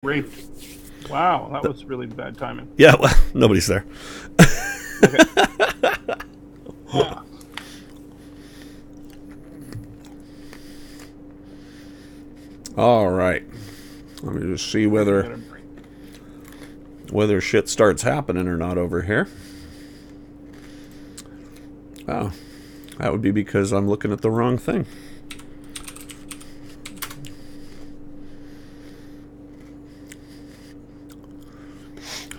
Great. Wow, that was really bad timing. Yeah, well, nobody's there. Okay. Yeah. All right. Let me just see whether shit starts happening or not over here. Oh, that would be because I'm looking at the wrong thing.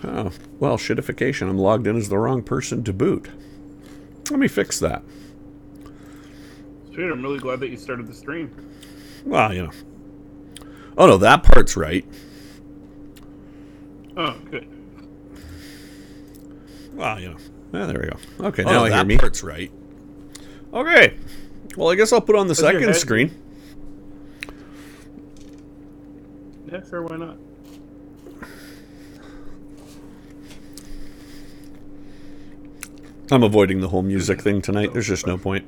Oh, well, shitification. I'm logged in as the wrong person to boot. Let me fix that. Sweet, I'm really glad that you started the stream. Well, you know. Oh, no, that part's right. Oh, good. Well, you know. Yeah, there we go. Okay, now I hear me. That part's right. Okay. Well, I guess I'll put on the second screen. Yeah, sure, why not? I'm avoiding the whole music thing tonight. There's just no point.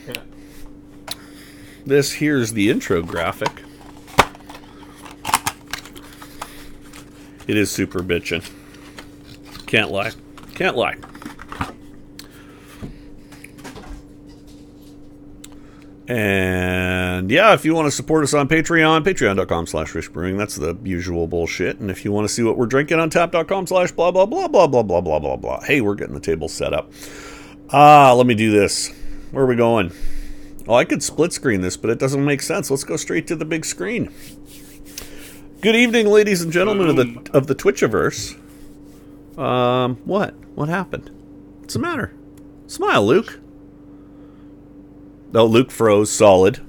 Yeah. This here's the intro graphic. It is super bitchin'. Can't lie. Can't lie. And yeah, if you want to support us on Patreon, patreon.com/RyskBrewing. That's the usual bullshit. And if you want to see what we're drinking, Untappd.com/blah blah blah blah blah blah blah blah blah. Hey, we're getting the table set up. Let me do this. Where are we going? Oh, I could split screen this, but it doesn't make sense. Let's go straight to the big screen. Good evening, ladies and gentlemen of the Twitchiverse. What? What happened? What's the matter? Smile, Luke. Oh, Luke froze solid.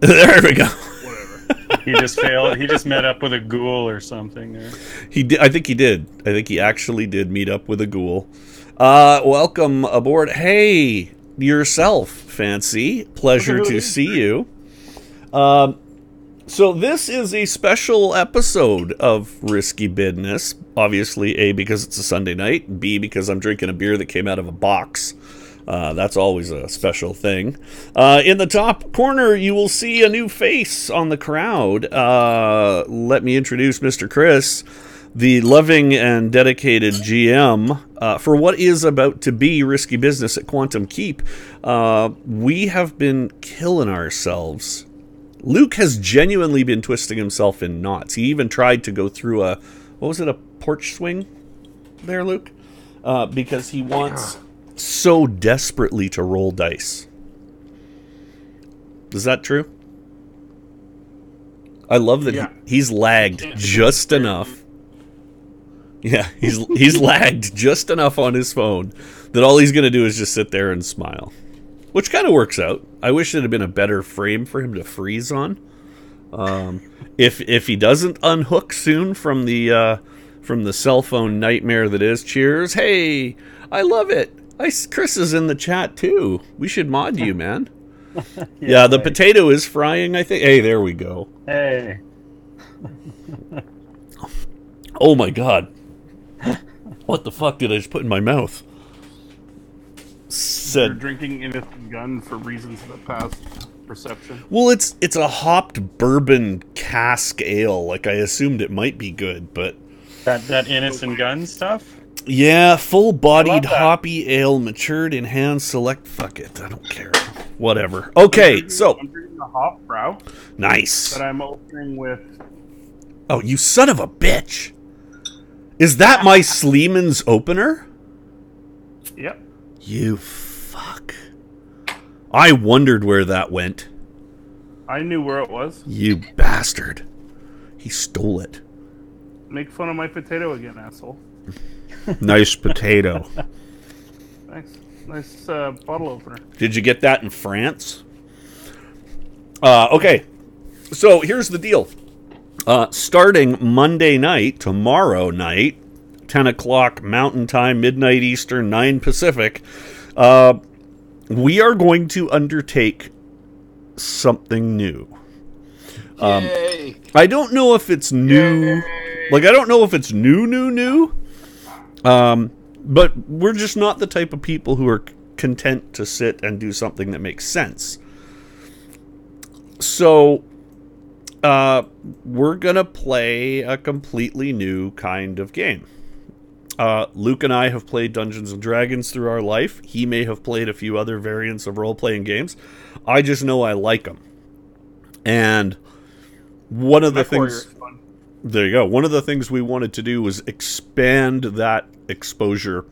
There we go. Whatever. He just failed. He just met up with a ghoul or something. Or... He did. I think he did. I think he actually did meet up with a ghoul. Welcome aboard. Hey, yourself, Fancy. Pleasure to see you. So this is a special episode of Rysky Business. Obviously, A, because it's a Sunday night. B, because I'm drinking a beer that came out of a box. That's always a special thing. In the top corner, you will see a new face on the crowd. Let me introduce Mr. Chris, the loving and dedicated GM for what is about to be Rysky Business at Quantum Keep. We have been killing ourselves. Luke has genuinely been twisting himself in knots. He even tried to go through a, what was it, a porch swing there, Luke? Because he wants so desperately to roll dice. Is that true? I love that he's lagged just enough. Yeah, he's lagged just enough on his phone that all he's going to do is just sit there and smile. Which kind of works out. I wish it had been a better frame for him to freeze on. If he doesn't unhook soon from the cell phone nightmare that is, cheers. Hey, I love it. Chris is in the chat too. We should mod you, man. Yeah, the potato is frying, I think. Hey, there we go. Hey. Oh my god. What the fuck did I just put in my mouth? You're drinking innocent gun for reasons that pass perception. Well, it's a hopped bourbon cask ale. Like, I assumed it might be good, but... That innocent gun stuff? Yeah, full-bodied hoppy ale, matured in hand select... Fuck it, I don't care. Whatever. Okay, so... I'm drinking a hop brow. Nice. That I'm opening with... Oh, you son of a bitch! Is that my Sleeman's opener? Yep. You fuck. I wondered where that went. I knew where it was. You bastard. He stole it. Make fun of my potato again, asshole. Nice potato. Thanks. Nice bottle opener. Did you get that in France? Okay. So here's the deal. Starting Monday night, tomorrow night, 10 o'clock Mountain Time, midnight Eastern, 9 Pacific, we are going to undertake something new. Yay. I don't know if it's new. Yay. Like, I don't know if it's new. But we're just not the type of people who are content to sit and do something that makes sense. So we're gonna play a completely new kind of game. Luke and I have played Dungeons and Dragons through our life. He may have played a few other variants of role-playing games. I just know I like them. And one of the things... There you go. One of the things we wanted to do was expand that exposure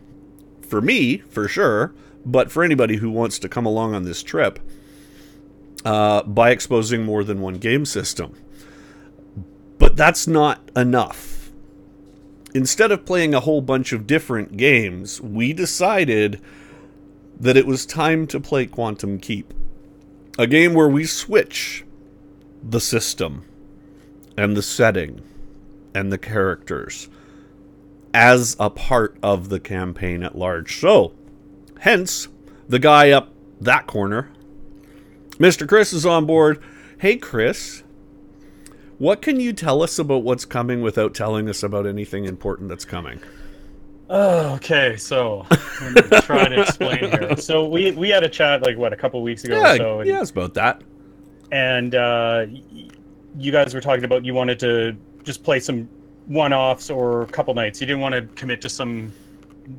for me, for sure, but for anybody who wants to come along on this trip, by exposing more than one game system. But that's not enough. Instead of playing a whole bunch of different games, we decided that it was time to play Quantum Keep. A game where we switch the system and the setting and the characters as a part of the campaign at large. So, hence, the guy up that corner, Mr. Chris, is on board. Hey, Chris, what can you tell us about what's coming without telling us about anything important that's coming? Oh, okay, so let me try to explain here. So we had a chat, like, what, a couple weeks ago or so? Yeah, it's about that. And you guys were talking about you wanted to just play some one-offs or a couple nights. You didn't want to commit to some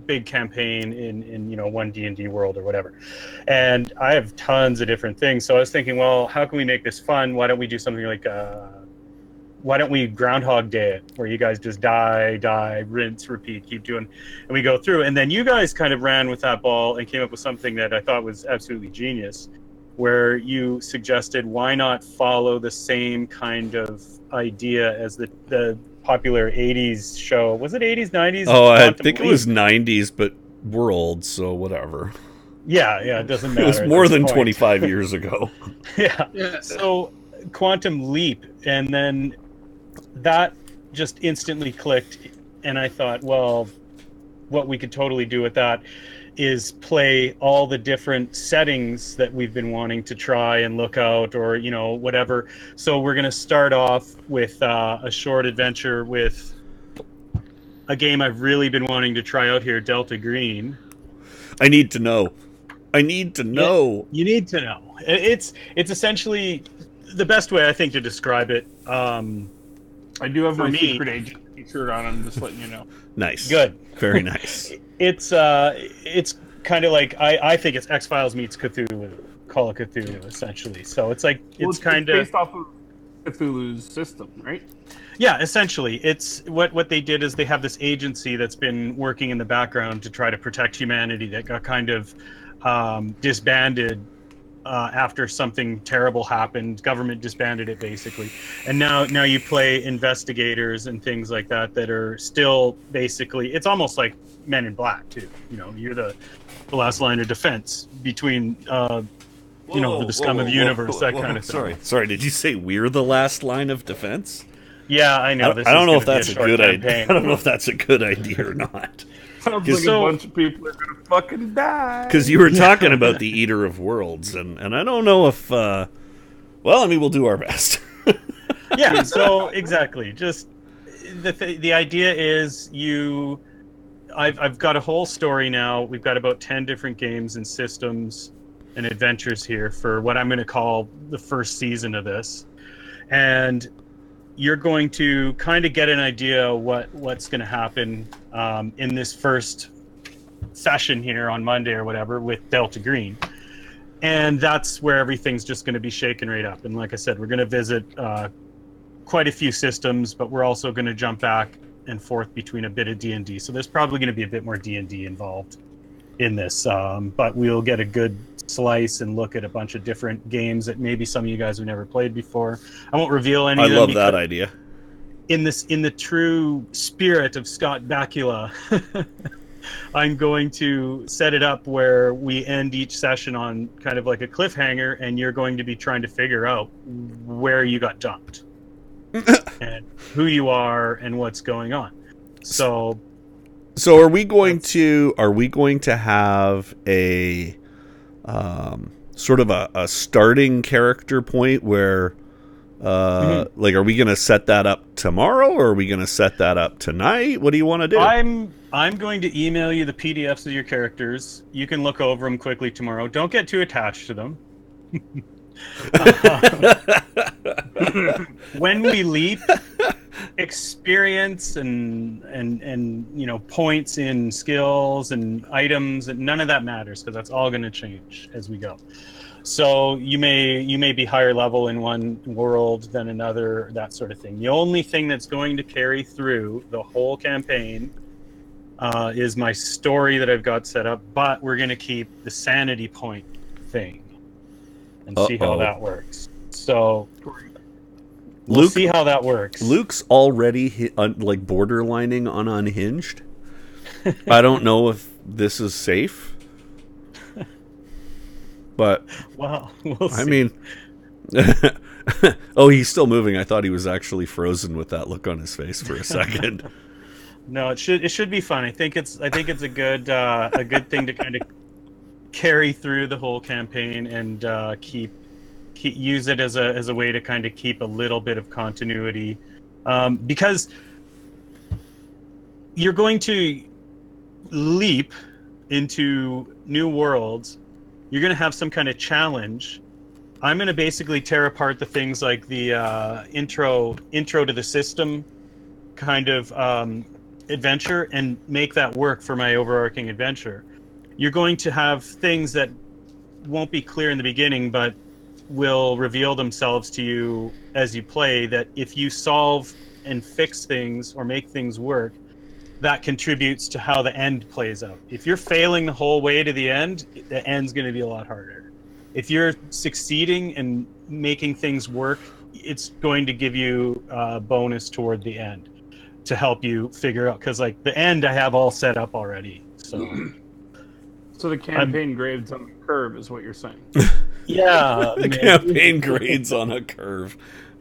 big campaign in one D&D world or whatever. And I have tons of different things. So I was thinking, well, how can we make this fun? Why don't we do something like why don't we Groundhog Day it, where you guys just die, rinse, repeat, keep doing, and we go through. And then you guys kind of ran with that ball and came up with something that I thought was absolutely genius, where you suggested, why not follow the same kind of idea as the popular 80s show. Was it 80s, 90s? Oh, I think it was 90s, but we're old, so whatever. Yeah, it doesn't matter. It was more than 25 years ago. Yeah. So Quantum Leap, and then that just instantly clicked, and I thought, well, what we could totally do with that is play all the different settings that we've been wanting to try and look out, or whatever. So we're going to start off with a short adventure with a game I've really been wanting to try out here, Delta Green. I need to know. You need to know. It's essentially the best way I think to describe it. I do have my secret agent t-shirt on. I'm just letting you know. Nice. Good. Very nice. It's kind of like I think it's X-Files meets Cthulhu, Call of Cthulhu, essentially. So it's like it's kind of based off of Cthulhu's system, right? Yeah, essentially. It's what they did is they have this agency that's been working in the background to try to protect humanity that got kind of disbanded after something terrible happened. Government disbanded it, basically. And now you play investigators and things like that are still basically, it's almost like Men in Black too. You're the last line of defense between the scum of the universe, that kind of thing. Sorry, did you say we're the last line of defense? Yeah, I know. I don't know if that's a good idea. I don't know if that's a good idea or not. Sounds like a bunch of people are gonna fucking die. Because you were talking about the Eater of Worlds, and I don't know if. We'll do our best. Yeah. So exactly, just the idea is I've got a whole story now. We've got about 10 different games and systems and adventures here for what I'm going to call the first season of this, and you're going to kind of get an idea what's going to happen in this first session here on Monday or whatever with Delta Green. And that's where everything's just going to be shaken right up. And like I said, we're going to visit quite a few systems, but we're also going to jump back and forth between a bit of D&D. So there's probably going to be a bit more D&D involved in this. But we'll get a good slice and look at a bunch of different games that maybe some of you guys have never played before. I won't reveal any of them. I love that idea. In the true spirit of Scott Bakula, I'm going to set it up where we end each session on kind of like a cliffhanger, and you're going to be trying to figure out where you got dumped and who you are and what's going on. So are we going to have a sort of a starting character point where like, are we going to set that up tomorrow, or are we going to set that up tonight? What do you want to do? I'm going to email you the PDFs of your characters. You can look over them quickly tomorrow. Don't get too attached to them. When we leap, experience and you know, points in skills and items, and none of that matters because that's all going to change as we go. So you may be higher level in one world than another, that sort of thing. The only thing that's going to carry through the whole campaign is my story that I've got set up, but we're going to keep the sanity point thing and see how that works. So we'll see how that works. Luke's already like borderlining on unhinged. I don't know if this is safe, but well, we'll see. I mean, oh, he's still moving. I thought he was actually frozen with that look on his face for a second. No, it should be fun. I think it's a good thing to kind of carry through the whole campaign and use it as a way to kind of keep a little bit of continuity, because you're going to leap into new worlds. You're going to have some kind of challenge. I'm going to basically tear apart the things like the intro to the system kind of adventure and make that work for my overarching adventure. You're going to have things that won't be clear in the beginning, but will reveal themselves to you as you play, that if you solve and fix things or make things work, that contributes to how the end plays out. If you're failing the whole way to the end's going to be a lot harder. If you're succeeding and making things work, it's going to give you a bonus toward the end to help you figure out, because like the end I have all set up already. So the campaign grades on the curve is what you're saying. Yeah, the campaign grades on a curve.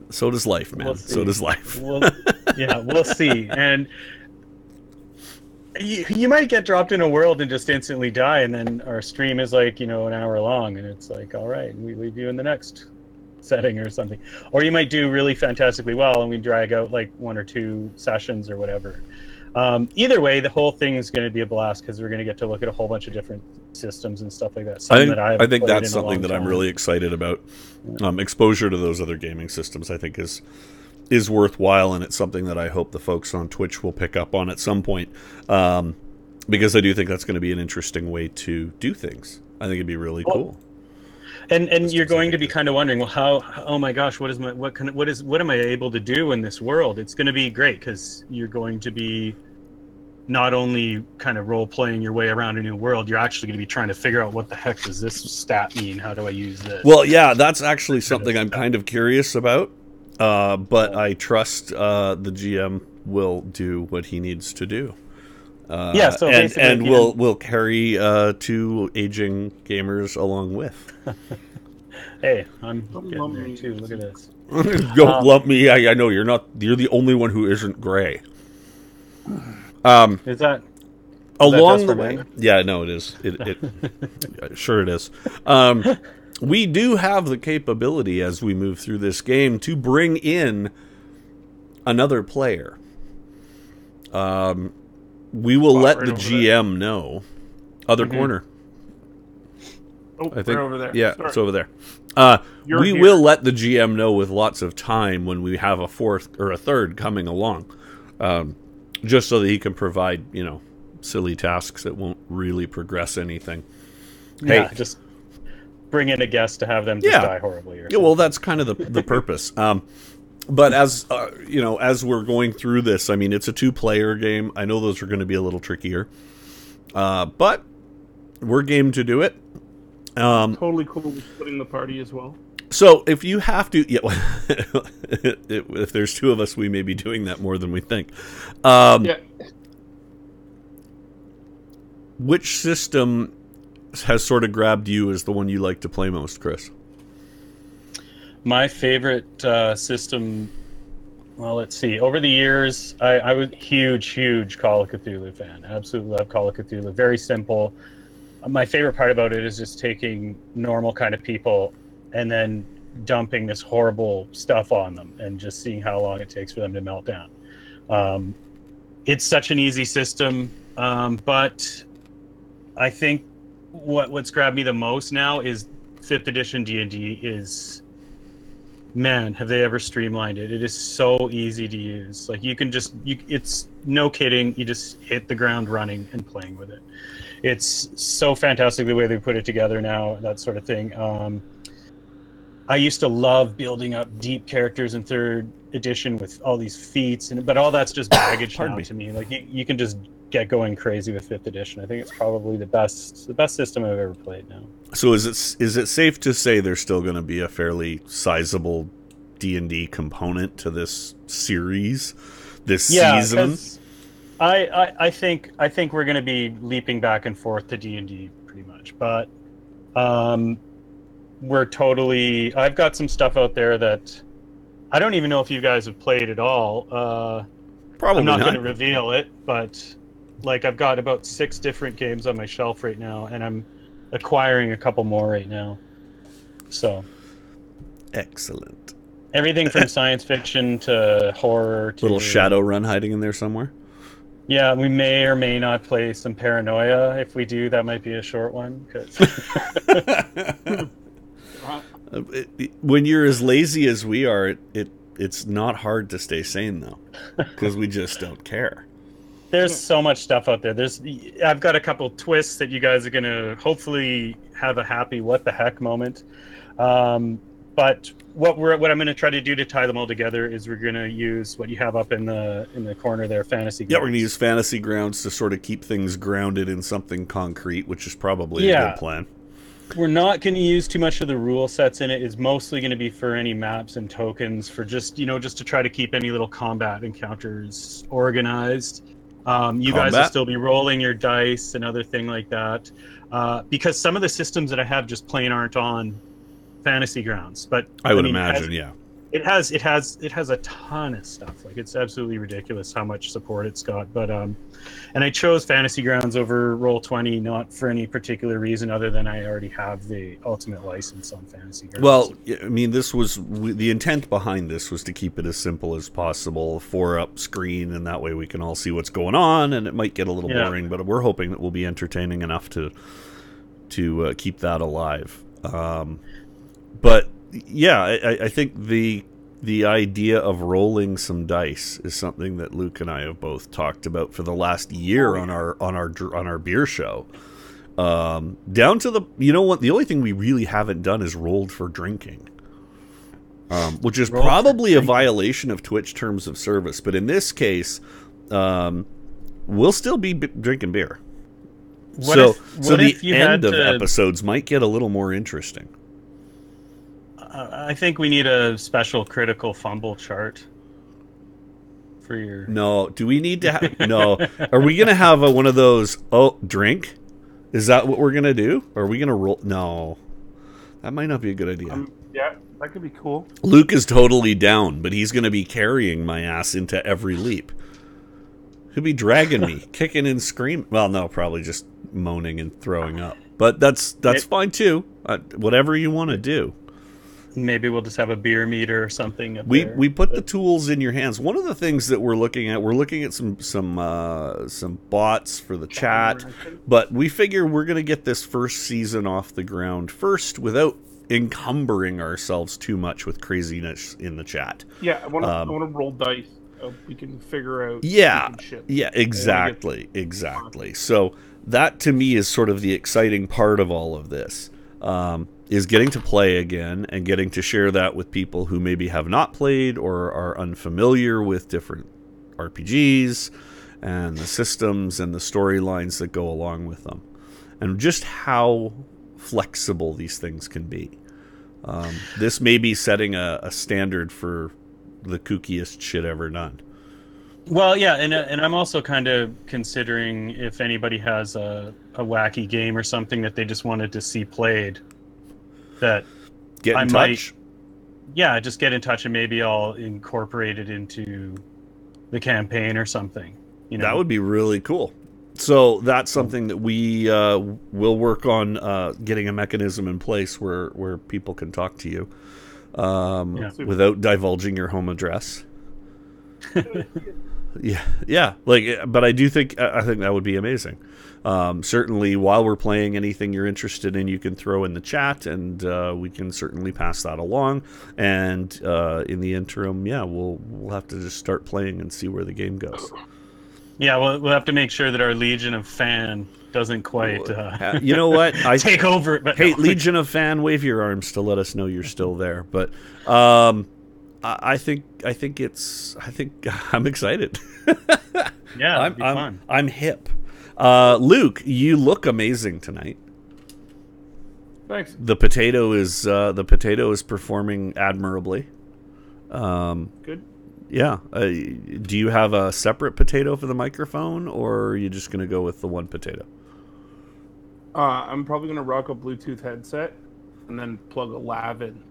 So does life, man. So does life. We'll see. And you might get dropped in a world and just instantly die, and then our stream is like, an hour long, and it's like, all right, we leave you in the next setting or something. Or you might do really fantastically well, and we drag out like 1 or 2 sessions or whatever. Either way, the whole thing is going to be a blast because we're going to get to look at a whole bunch of different systems and stuff like that. I think that's something that I'm really excited about. Exposure to those other gaming systems, I think, is worthwhile, and it's something that I hope the folks on Twitch will pick up on at some point, because I do think that's going to be an interesting way to do things. I think it'd be really cool. And you're going to be kind of wondering, well, how? Oh my gosh, what am I able to do in this world? It's going to be great because you're going to be not only kind of role playing your way around a new world, you're actually going to be trying to figure out what the heck does this stat mean? How do I use this? Well, yeah, that's actually something I'm kind of curious about. But I trust the GM will do what he needs to do. So and we'll carry 2 aging gamers along with. Hey, I'm getting there too. Look at this. Don't lump me. I know you're not. You're the only one who isn't gray. Is that along the way? Yeah, no, it is. It sure it is. We do have the capability as we move through this game to bring in another player. We will let the GM know. Other corner. Oh, I think right over there. Yeah, Sorry. It's over there. We will let the GM know with lots of time when we have a 4th or a 3rd coming along, just so that he can provide, silly tasks that won't really progress anything. Yeah, hey, just bring in a guest to have them just die horribly. Or well, that's kind of the purpose. But as as we're going through this, I mean, it's a 2-player game. I know those are going to be a little trickier, but we're game to do it. Totally cool with splitting the party as well. So if you have to, if there's 2 of us, we may be doing that more than we think. Which system has sort of grabbed you as the one you like to play most, Chris? My favorite system, well, let's see. Over the years, I was huge Call of Cthulhu fan. Absolutely love Call of Cthulhu. Very simple. My favorite part about it is just taking normal kind of people and then dumping this horrible stuff on them and just seeing how long it takes for them to melt down. It's such an easy system, but I think what's grabbed me the most now is 5th edition D&D is, man, have they ever streamlined it? It is so easy to use. Like you can just, it's no kidding. You just hit the ground running and playing with it. It's so fantastic the way they put it together now, that sort of thing. I used to love building up deep characters in 3rd edition with all these feats, but all that's just baggage now to me. Like you can just get going crazy with 5th edition. I think it's probably the best system I've ever played now. So is it safe to say there's still going to be a fairly sizable D&D component to this series, this season? I think we're going to be leaping back and forth to D&D pretty much, but we're totally. I've got some stuff out there that I don't even know if you guys have played at all. Probably I'm not going to reveal it, but like I've got about 6 different games on my shelf right now, and I'm acquiring a couple more right now. So excellent. Everything from science fiction to horror to little Shadowrun hiding in there somewhere. Yeah, we may or may not play some Paranoia. If we do, that might be a short one. When you're as lazy as we are, it's not hard to stay sane though, because we just don't care. There's so much stuff out there. I've got a couple twists that you guys are gonna hopefully have a happy what the heck moment. But what I'm going to try to do to tie them all together is we're going to use what you have up in the corner there, Fantasy Grounds. Yeah, we're going to use Fantasy Grounds to sort of keep things grounded in something concrete, which is probably a good plan. We're not going to use too much of the rule sets in it. It's mostly going to be for any maps and tokens for just to try to keep any little combat encounters organized. You guys will still be rolling your dice and other thing like that. Because some of the systems that I have just plain aren't on Fantasy Grounds, but I would imagine, it has a ton of stuff. Like it's absolutely ridiculous how much support it's got. But and I chose Fantasy Grounds over Roll20 not for any particular reason other than I already have the ultimate license on Fantasy Grounds. Well, I mean, this was the intent behind this was to keep it as simple as possible, 4-up screen, and that way we can all see what's going on. And it might get a little boring, but we're hoping that we'll be entertaining enough to keep that alive. But yeah, I think the idea of rolling some dice is something that Luke and I have both talked about for the last year on our beer show. Down to the only thing we really haven't done is rolled for drinking, which is probably a violation of Twitch terms of service. But in this case, we'll still be drinking beer. So the end of episodes might get a little more interesting. I think we need a special critical fumble chart for your... No, do we need to have... No. Are we going to have one of those, drink? Is that what we're going to do? Or are we going to roll... No. That might not be a good idea. Yeah, that could be cool. Luke is totally down, but he's going to be carrying my ass into every leap. He'll be dragging me, kicking and screaming. Well, no, probably just moaning and throwing up. But that's fine, too. Whatever you want to do. Maybe we'll just have a beer meter or something. We put the tools in your hands. One of the things that we're looking at some bots for the chat, but we figure we're going to get this first season off the ground first without encumbering ourselves too much with craziness in the chat. Yeah, I want to roll dice. We can figure out. Yeah, exactly. So that to me is sort of the exciting part of all of this. Is getting to play again and getting to share that with people who maybe have not played or are unfamiliar with different RPGs and the systems and the storylines that go along with them, and just how flexible these things can be. This may be setting a standard for the kookiest shit ever done. Well, yeah, and I'm also kind of considering if anybody has a wacky game or something that they just wanted to see played. That get in touch. Just get in touch and maybe I'll incorporate it into the campaign or something. That would be really cool. So that's something that we will work on getting a mechanism in place where people can talk to you without divulging your home address. Yeah. Like, but I think that would be amazing. Certainly, while we're playing, anything you're interested in, you can throw in the chat, and we can certainly pass that along. And in the interim, yeah, we'll have to just start playing and see where the game goes. Yeah, we'll have to make sure that our Legion of Fan doesn't quite. You know what? Take over. But hey, no. Legion of Fan, wave your arms to let us know you're still there. But I think I'm excited. Yeah, it'd be fun. I'm hip. Luke, you look amazing tonight. Thanks. The potato is performing admirably. Good. Yeah. Do you have a separate potato for the microphone, or are you just going to go with the one potato? I'm probably going to rock a Bluetooth headset and then plug a lav in.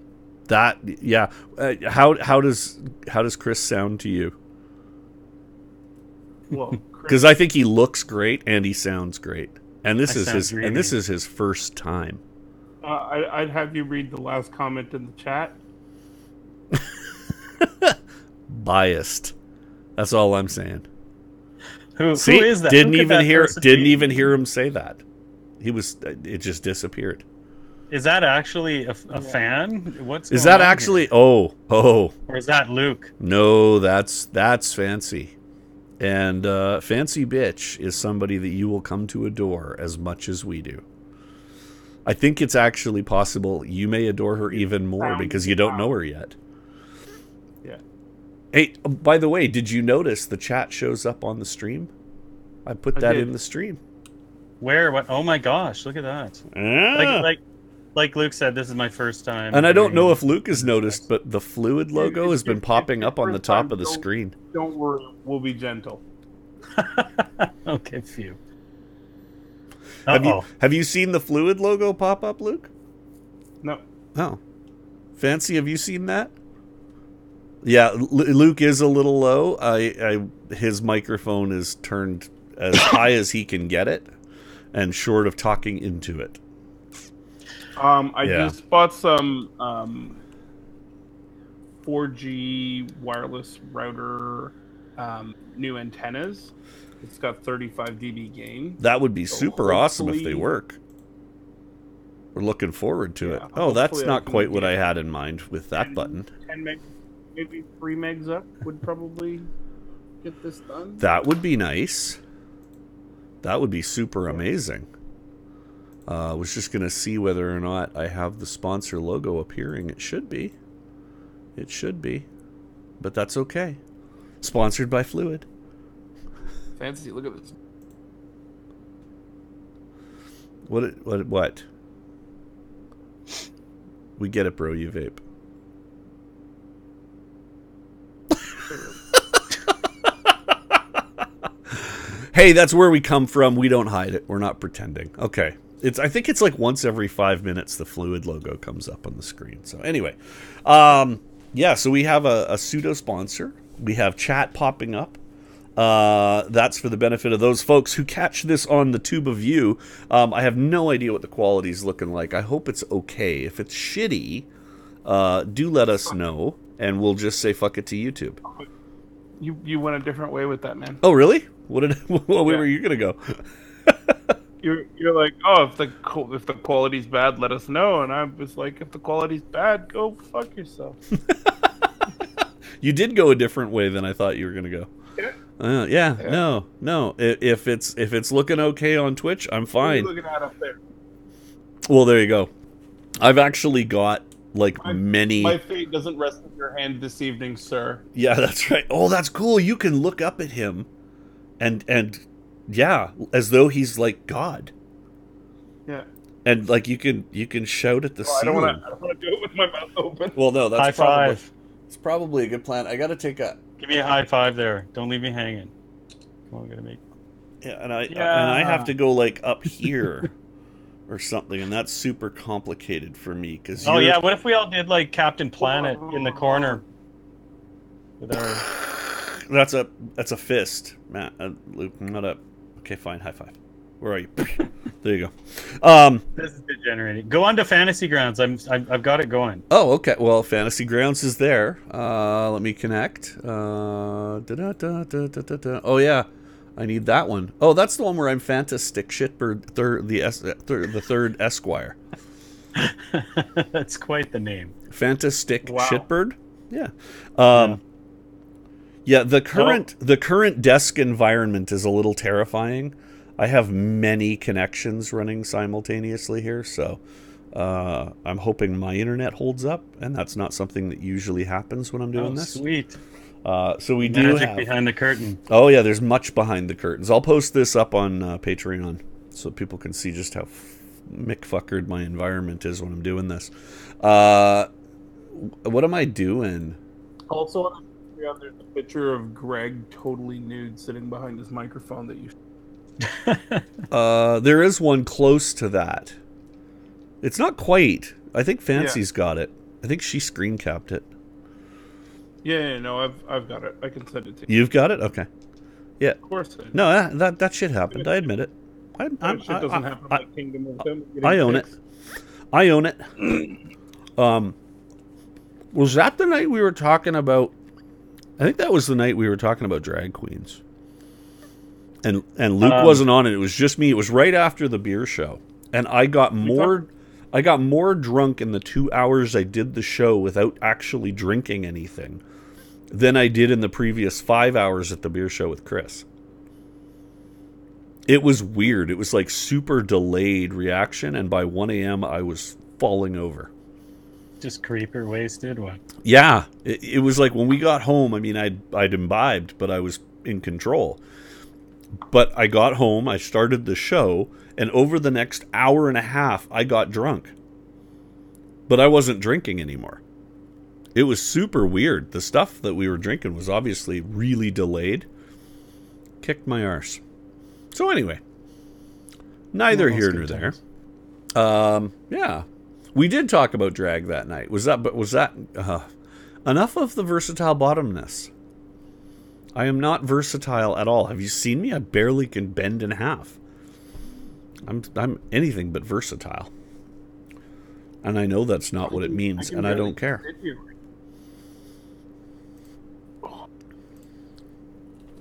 Yeah. How does Chris sound to you? Well, because I think he looks great and he sounds great, and this is his first time. I'd have you read the last comment in the chat. Biased. That's all I'm saying. Who is that? Didn't even hear him say that. It just disappeared. Is that actually a fan? Is that actually? Here? Oh. Or is that Luke? No, that's Fancy. And Fancy Bitch is somebody that you will come to adore as much as we do. I think it's actually possible you may adore her even more because you don't know her yet. Yeah. Hey, by the way, did you notice the chat shows up on the stream? I put that in the stream. Where? What? Oh my gosh! Look at that. Like Luke said, this is my first time. And I don't know if Luke has noticed, but the Fluid logo has been popping up on the top of the screen. Don't worry, we'll be gentle. Okay, phew. Have you seen the Fluid logo pop up, Luke? No. Oh. Fancy, have you seen that? Yeah, Luke is a little low. His microphone is turned as high as he can get it, and short of talking into it. I just bought some 4G wireless router new antennas. It's got 35 dB gain. That would be super awesome if they work. We're looking forward to it. Oh, that's not quite what I had in mind with that button. 10 meg, maybe 3 megs up would probably get this done. That would be nice. That would be super amazing. I was just going to see whether or not I have the sponsor logo appearing. It should be. It should be. But that's okay. Sponsored by Fluid. Fancy, look at this. What? We get it, bro, you vape. Hey, that's where we come from. We don't hide it. We're not pretending. Okay. I think it's like once every 5 minutes the Fluid logo comes up on the screen. So anyway, so we have a pseudo sponsor. We have chat popping up. That's for the benefit of those folks who catch this on the tube of view. I have no idea what the quality is looking like. I hope it's okay. If it's shitty, do let us know, and we'll just say fuck it to YouTube. You went a different way with that, man. Oh, really? What way were you gonna go? You're like, oh, if the quality's bad, let us know. And I was like, if the quality's bad, go fuck yourself. You did go a different way than I thought you were gonna go. Yeah. No. If it's looking okay on Twitch, I'm fine. What are you looking at up there? Well, there you go. I've actually got many. My fate doesn't rest in your hand this evening, sir. Yeah, that's right. Oh, that's cool. You can look up at him, and yeah, as though he's like God. Yeah. And you can shout at the ceiling. I don't want to do it with my mouth open. Well, no, that's high five. It's probably a good plan. I got to take a. Give me a high five there. Don't leave me hanging. Come on, we gotta make. Yeah, and I have to go up here or something, and that's super complicated for me because. Oh yeah, what if we all did Captain Planet in the corner? With our. That's a fist, Matt. Luke, not a. Okay, fine. High five. Where are you? There you go. This is degenerating. Go on to Fantasy Grounds. I've got it going. Oh, okay. Well, Fantasy Grounds is there. Let me connect. Oh, yeah. I need that one. Oh, that's the one where I'm Fantastic Shitbird, the third Esquire. That's quite the name. Fantastic Shitbird? Yeah. Yeah, the current desk environment is a little terrifying. I have many connections running simultaneously here, so I'm hoping my internet holds up, and that's not something that usually happens when I'm doing this. Sweet. So we Magic do have behind the curtain. Oh yeah, there's much behind the curtains. I'll post this up on Patreon so people can see just how McFuckered my environment is when I'm doing this. What am I doing? Also on Instagram, there's a picture of Greg totally nude sitting behind his microphone that you. There is one close to that. It's not quite. I think Fancy's got it. I think she screen capped it. Yeah, no, I've got it. I can send it to you. You've got it? Okay. Yeah. Of course. No, that shit happened. I admit it. That shit doesn't happen like Kingdom of Them. I own it. I own it. Was that the night we were talking about? I think that was the night we were talking about drag queens. And Luke wasn't on it. It was just me. It was right after the beer show, and I got more drunk in the 2 hours I did the show without actually drinking anything than I did in the previous 5 hours at the beer show with Chris. It was weird. It was like super delayed reaction, and by 1 a.m. I was falling over. Just creeper wasted? What? Yeah. It was like when we got home, I mean, I'd imbibed, but I was in control. But I got home, I started the show, and over the next hour and a half, I got drunk. But I wasn't drinking anymore. It was super weird. The stuff that we were drinking was obviously really delayed. Kicked my arse. So anyway, neither here nor there. Yeah. We did talk about drag that night. Was that enough of the versatile bottomness? I am not versatile at all. Have you seen me? I barely can bend in half. I'm anything but versatile. And I know that's not what it means, and I don't care.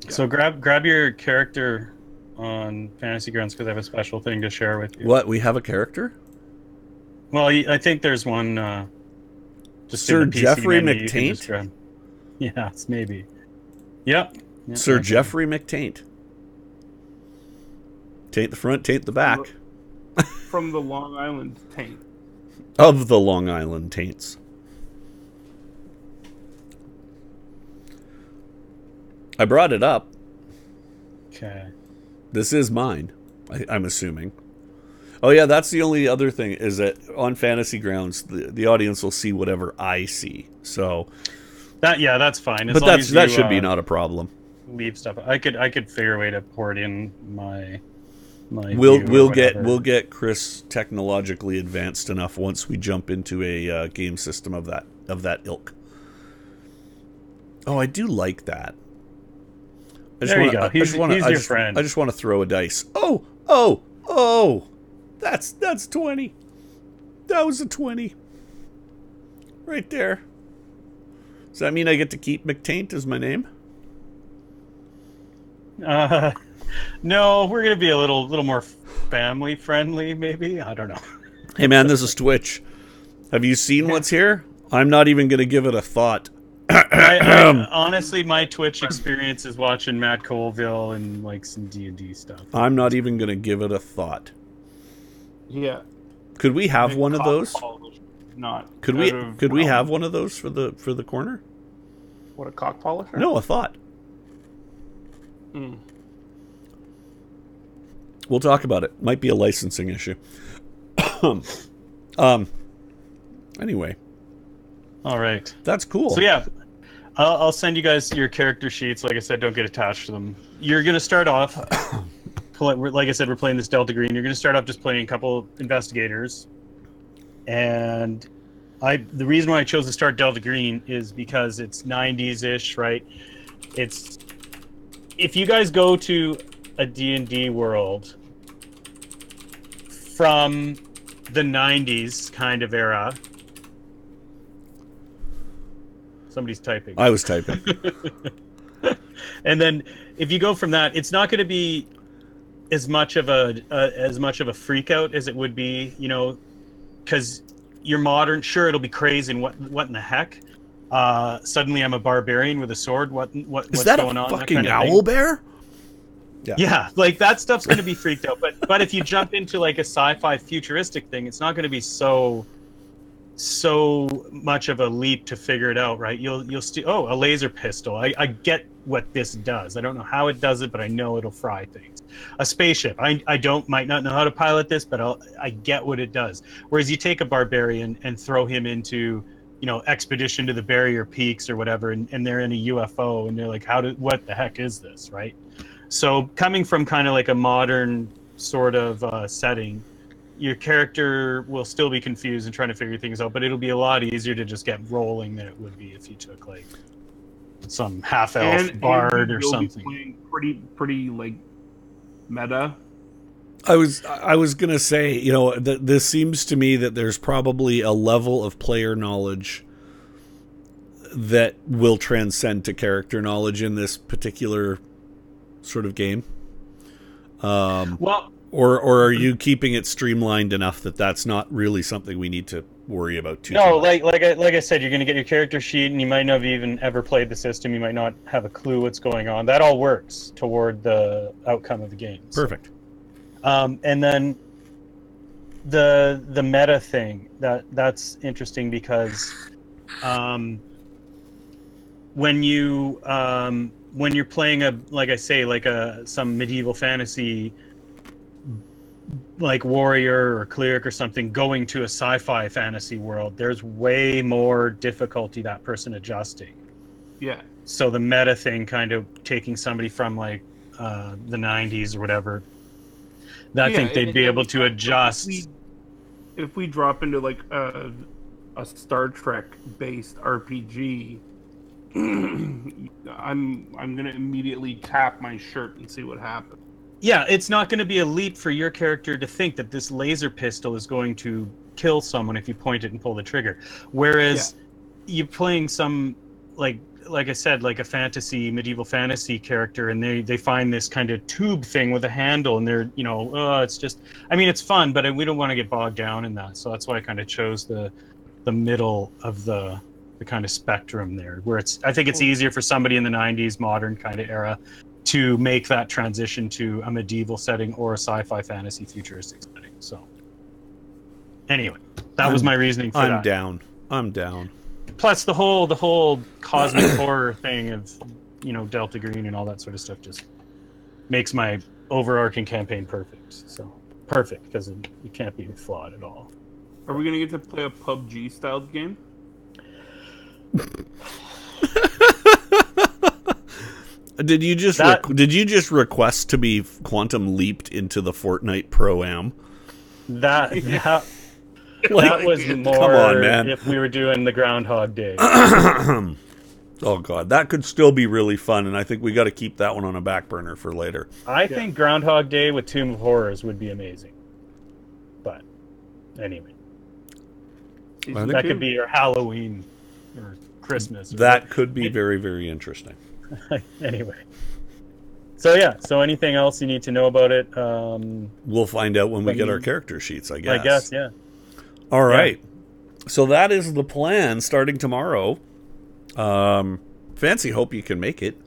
So grab your character on Fantasy Grounds because I have a special thing to share with you. What? We have a character? Well, I think there's one. Just Sir Jeffrey McTaint? Yeah, it's maybe. Yep. Sir Jeffrey McTaint. Taint the front, taint the back. From the Long Island taint. Of the Long Island taints. I brought it up. Okay. This is mine, I'm assuming. Oh yeah, that's the only other thing, is that on Fantasy Grounds, the audience will see whatever I see. So that's fine. But that should be not a problem. Leave stuff. I could figure a way to port in my We'll get Chris technologically advanced enough once we jump into a game system of that ilk. Oh, I do like that. There you go. He's your friend. I just want to throw a dice. Oh! That's 20. That was a 20. Right there. Does that mean I get to keep McTaint as my name? No, we're gonna be a little more family friendly, maybe. I don't know. Hey man, this is Twitch. Have you seen what's here? I'm not even gonna give it a thought. Honestly, my Twitch experience is watching Matt Colville and like some D&D stuff. I'm not even gonna give it a thought. Yeah. Could we have one of those? Not. Could we have one of those for the corner? What, a cock polisher? No, a thought. We'll talk about it. Might be a licensing issue. Anyway. All right. That's cool. So yeah, I'll send you guys your character sheets. Like I said, don't get attached to them. You're gonna start off. Like I said, we're playing this Delta Green. You're gonna start off just playing a couple investigators, and the reason why I chose to start Delta Green is because it's 90s-ish, right? If you guys go to a D&D world, from the 90s kind of era. Somebody's typing. I was typing. And then if you go from that, it's not going to be as much of a freak out as it would be, because you're modern. Sure, it'll be crazy and what in the heck? Suddenly I'm a barbarian with a sword. What's going on? Is that a fucking kind of owl bear? Yeah, like that stuff's going to be freaked out. But if you jump into like a sci-fi futuristic thing, it's not going to be so much of a leap to figure it out, right? You'll a laser pistol. I get what this does. I don't know how it does it, but I know it'll fry things. A spaceship. I might not know how to pilot this, but I get what it does. Whereas you take a barbarian and throw him into, expedition to the barrier peaks or whatever, and they're in a UFO and they're like, what the heck is this, right? So coming from kind of like a modern sort of setting, your character will still be confused and trying to figure things out, but it'll be a lot easier to just get rolling than it would be if you took like some half-elf bard or something. Be playing pretty like meta. I was gonna say, this seems to me that there's probably a level of player knowledge that will transcend to character knowledge in this particular sort of game. Or are you keeping it streamlined enough that that's not really something we need to worry about too much? like I said, you're going to get your character sheet, and you might not have even ever played the system. You might not have a clue what's going on. That all works toward the outcome of the game. Perfect. And then the meta thing, that's interesting because when you're playing some medieval fantasy, like warrior or cleric or something, going to a sci-fi fantasy world, there's way more difficulty that person adjusting. Yeah. So the meta thing, kind of taking somebody from like the 90s or whatever, I think they'd be able to adjust. If we drop into like a Star Trek based RPG, I'm gonna immediately tap my shirt and see what happens. Yeah, it's not going to be a leap for your character to think that this laser pistol is going to kill someone if you point it and pull the trigger. Whereas you're playing some, like I said, like a medieval fantasy character, and they find this kind of tube thing with a handle, and they're, it's just, it's fun, but we don't want to get bogged down in that. So that's why I kind of chose the middle of the kind of spectrum there, where I think it's easier for somebody in the 90s, modern kind of era, to make that transition to a medieval setting or a sci-fi fantasy futuristic setting. So anyway, that was my reasoning for that. I'm down. Plus the whole cosmic horror thing of, Delta Green and all that sort of stuff just makes my overarching campaign perfect. So perfect, because it can't be flawed at all. Are we going to get to play a PUBG styled game? Did you just request to be quantum leaped into the Fortnite Pro-Am? That was more. Come on, man. If we were doing the Groundhog Day. Oh god, that could still be really fun, and I think we got to keep that one on a back burner for later. I think Groundhog Day with Tomb of Horrors would be amazing. But anyway, that could be your Halloween or Christmas. That could be very, very interesting. Anyway, so anything else you need to know about it? We'll find out when we get our character sheets, I guess. Yeah. All right. So that is the plan starting tomorrow. Fancy, hope you can make it.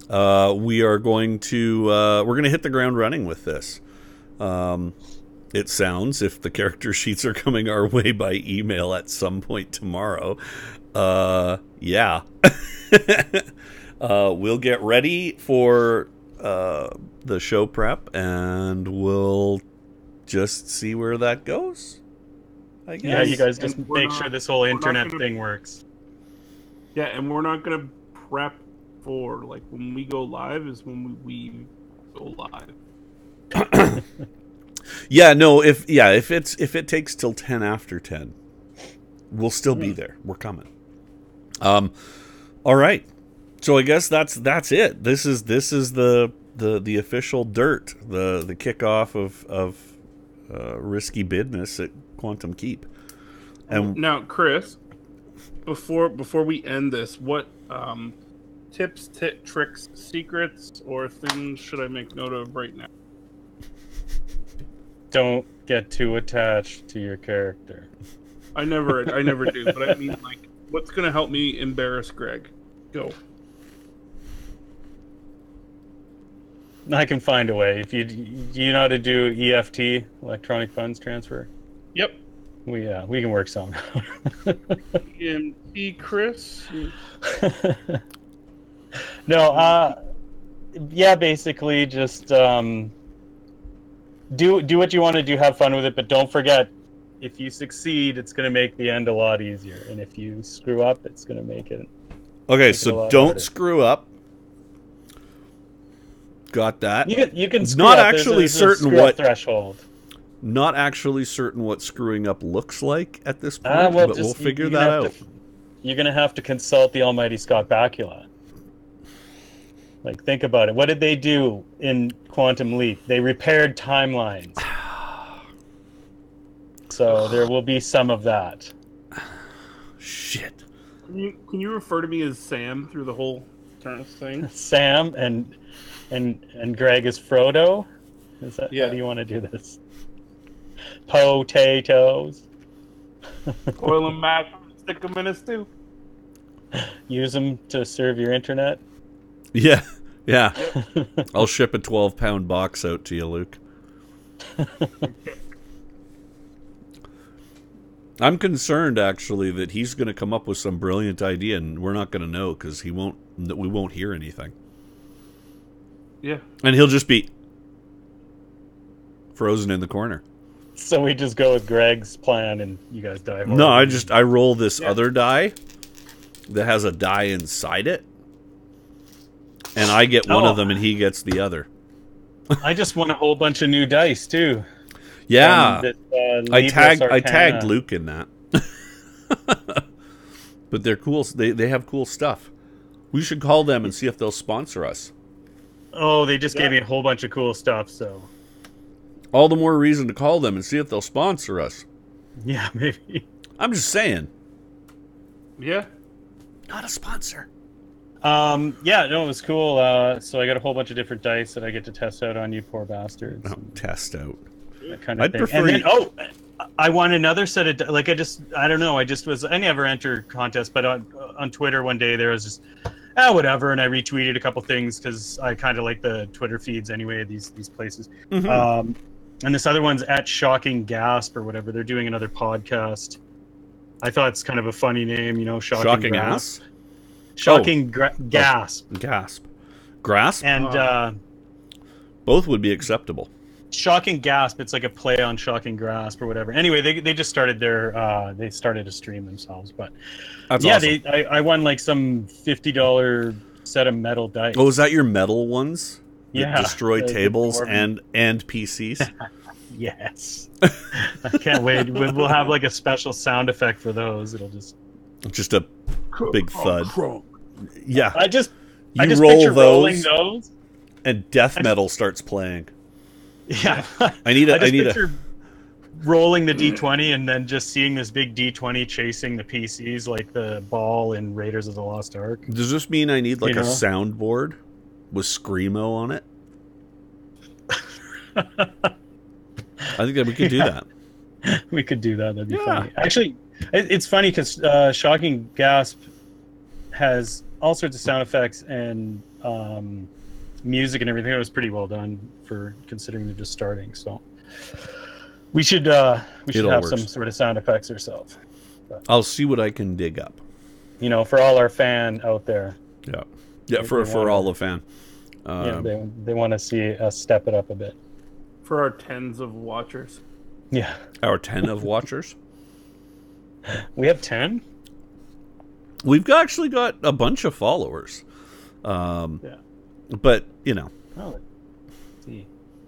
We are going to we're going to hit the ground running with this. It sounds, if the character sheets are coming our way by email at some point tomorrow. Yeah. We'll get ready for the show prep, and we'll just see where that goes, I guess. Yeah, you guys just make sure this whole internet thing works. Yeah, and we're not going to prep for, like, when we go live is when we go live. Yeah, no, if it takes till 10 after 10, we'll still be there. We're coming. All right. So I guess that's it. This is the official dirt, the kickoff of Risky Business at Quantum Keep. And now, Chris, before we end this, what tips, tricks, secrets, or things should I make note of right now? Don't get too attached to your character. I never do. But I mean, like, what's gonna help me embarrass Greg? Go. I can find a way. If do you know how to do EFT, electronic funds transfer? Yep. We can work something out. EMT, Chris. No, yeah, basically just do what you want to do, have fun with it, but don't forget, if you succeed, it's going to make the end a lot easier, and if you screw up, it's going to make it. Okay, so don't screw up. Got that. You can screw not up. actually there's certain screw up what threshold. Not actually certain what screwing up looks like at this point, Well, but we'll figure that out. You're going to have to consult the almighty Scott Bakula. Like, think about it. What did they do in Quantum Leap? They repaired timelines. So there will be some of that. Shit. Can you refer to me as Sam through the whole thing? Sam and Greg is Frodo? Is that Yeah. how do you want to do this? Potatoes. Oil them back, stick them in a stew. Use them to serve your internet. Yeah. I'll ship a 12-pound box out to you, Luke. I'm concerned, actually, that he's going to come up with some brilliant idea, and we're not going to know because we won't hear anything. Yeah. And he'll just be frozen in the corner. So we just go with Greg's plan, and you guys die. No, I roll this other die that has a die inside it, and I get one of them, and he gets the other. I just won a whole bunch of new dice too. Yeah, I Arcana. tagged Luke in that. But they're cool. They have cool stuff. We should call them and see if they'll sponsor us. Oh, they just gave me a whole bunch of cool stuff. So all the more reason to call them and see if they'll sponsor us. Yeah, maybe. I'm just saying. Yeah. Not a sponsor. Yeah, no, it was cool. So I got a whole bunch of different dice that I get to test out on you poor bastards. Oh, test out. That kind of I'd thing. prefer. And then, I won another set of like I don't know. I never enter contests, but on Twitter one day there was just whatever, and I retweeted a couple things because I kind of like the Twitter feeds anyway. These places. Mm-hmm. And this other one's at Shocking Gasp or whatever. They're doing another podcast. I thought it's kind of a funny name, you know, Shocking Ass. Shocking Gasp. Gasp. Grasp? And both would be acceptable. Shocking Gasp, it's like a play on Shocking Grasp or whatever. Anyway, they just started they started a stream themselves, but That's yeah, awesome. I won like some $50 set of metal dice. Oh, is that your metal ones? That Yeah. destroy The tables dwarven. and PCs? Yes. I can't wait. We'll have like a special sound effect for those. It'll just a big thud. Yeah. I just You roll roll rolling those, those. and death metal starts playing. Yeah. I need I just a picture rolling the D20 and then just seeing this big D20 chasing the PCs like the ball in Raiders of the Lost Ark. Does this mean I need like You a know? soundboard with screamo on it? I think that we could do that. We could do that. That'd be Yeah. funny. Actually, it's funny because Shocking Gasp has all sorts of sound effects and music and everything. It was pretty well done for considering they're just starting. So we should have works. some sort of sound effects ourselves. I'll see what I can dig up. You know, for all our fan out there. Yeah, for all the fan. Yeah, they want to see us step it up a bit. For our tens of watchers. Yeah. Our 10 of watchers. We have 10? We've actually got a bunch of followers. Yeah. But, you know. Oh, let's see.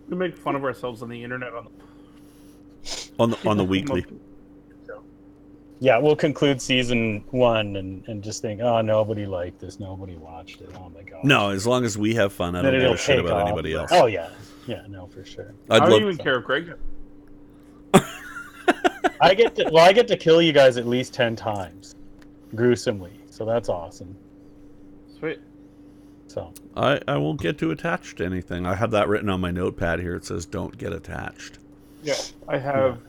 We make fun of ourselves on the internet On the weekly. Yeah, we'll conclude season 1 and just think, oh, nobody liked this, nobody watched it. Oh my god. No, as long as we have fun, I Then don't give it'll a shit take about off. anybody else. Oh yeah, yeah, no, for sure. I'd How do love you even care if Greg? I get to kill you guys at least 10 times, gruesomely. So that's awesome. Sweet. So I won't get too attached to anything. I have that written on my notepad here. It says, "Don't get attached." Yeah, I have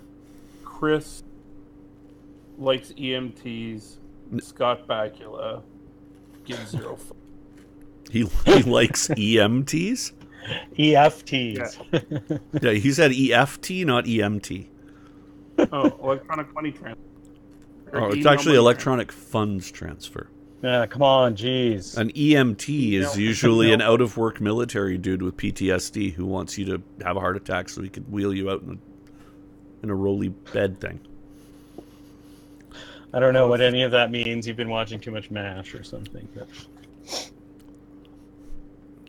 Chris likes EMTs. Scott Bakula gives 0 fuck. He likes EMTs. EFTs. Yeah, he said EFT, not EMT. Oh, electronic money transfer. Or Oh, it's email actually money electronic funds transfer. Yeah, come on, jeez. An EMT is Email- usually an email. out-of-work military dude with PTSD who wants you to have a heart attack so he could wheel you out in a rolly bed thing. I don't know what any of that means. You've been watching too much MASH or something. But...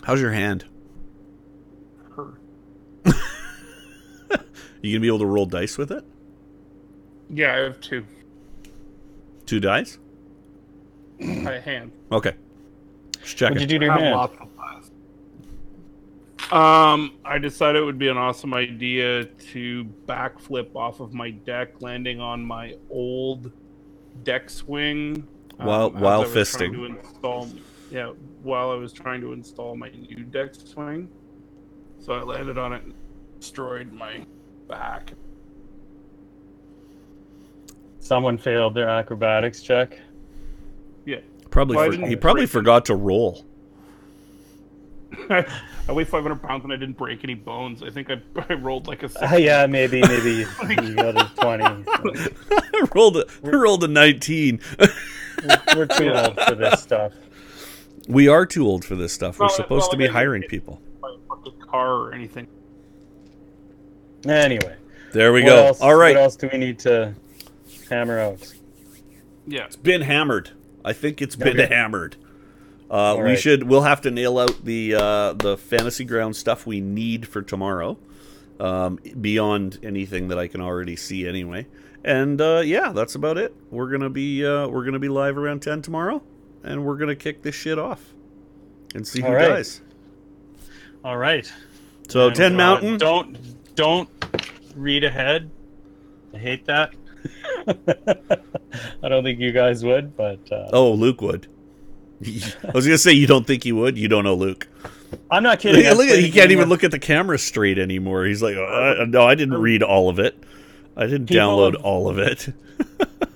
How's your hand? Her. You gonna be able to roll dice with it? Yeah, I have 2. 2 dice? I hand. Okay. Just checking. What'd you do to your I have hand? lots of class. I decided it would be an awesome idea to backflip off of my deck, landing on my old deck swing. While as I was fisting. trying to install, while I was trying to install my new deck swing. So I landed on it and destroyed my back. Someone failed their acrobatics check. Yeah. Probably Well, I for, didn't he probably break it. forgot to roll. I weigh 500 pounds and I didn't break any bones. I think I rolled like a 6. Yeah, maybe you got a 20. I rolled a 19. We're too old for this stuff. We are too old for this stuff. We're Well, supposed well, to be I mean, hiring people. By a car or anything. Anyway. There we What go. else- All right. What else do we need to hammer out? Yeah. It's been hammered. I think it's been Okay. hammered. All right. We'll have to nail out the Fantasy Ground stuff we need for tomorrow, beyond anything that I can already see anyway. And yeah, that's about it. We're gonna be live around 10 tomorrow, and we're gonna kick this shit off and see who All right. dies. All right. So And, 10 Mountain. Don't read ahead. I hate that. I don't think you guys would, but Oh, Luke would. I was gonna say you don't think he would. You don't know Luke. I'm not kidding. I Look at, played he a can't game even with look at the camera straight anymore. He's like, no, I didn't read all of it. I didn't People download have- all of it.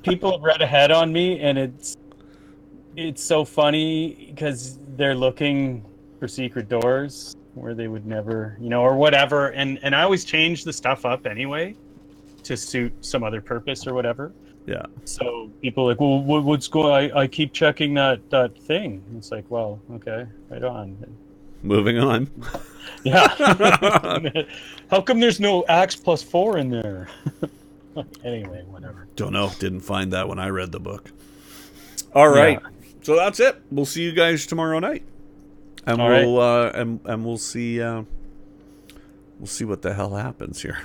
People have read ahead on me, and it's so funny because they're looking for secret doors where they would never, or whatever. And I always change the stuff up anyway to suit some other purpose or whatever. Yeah. So people are like, well, what's going? I keep checking that thing. It's like, well, okay, right on. Moving on. Yeah. How come there's no Axe +4 in there? Anyway, whatever. Don't know. Didn't find that when I read the book. All right. Yeah. So that's it. We'll see you guys tomorrow night, and All we'll and we'll see what the hell happens here.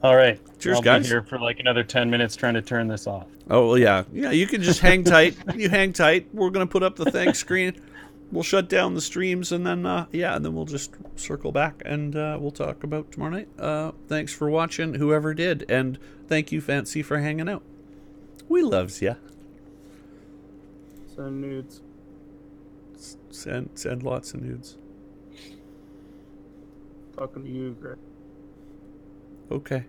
All right. Cheers, I'll guys. be here for like another 10 minutes trying to turn this off. Oh well, yeah. You can just hang tight. You hang tight. We're gonna put up the thanks screen. We'll shut down the streams, and then and then we'll just circle back and we'll talk about tomorrow night. Thanks for watching, whoever did, and thank you, Fancy, for hanging out. We loves ya. Send nudes. Send lots of nudes. Talking to you, Greg. Okay.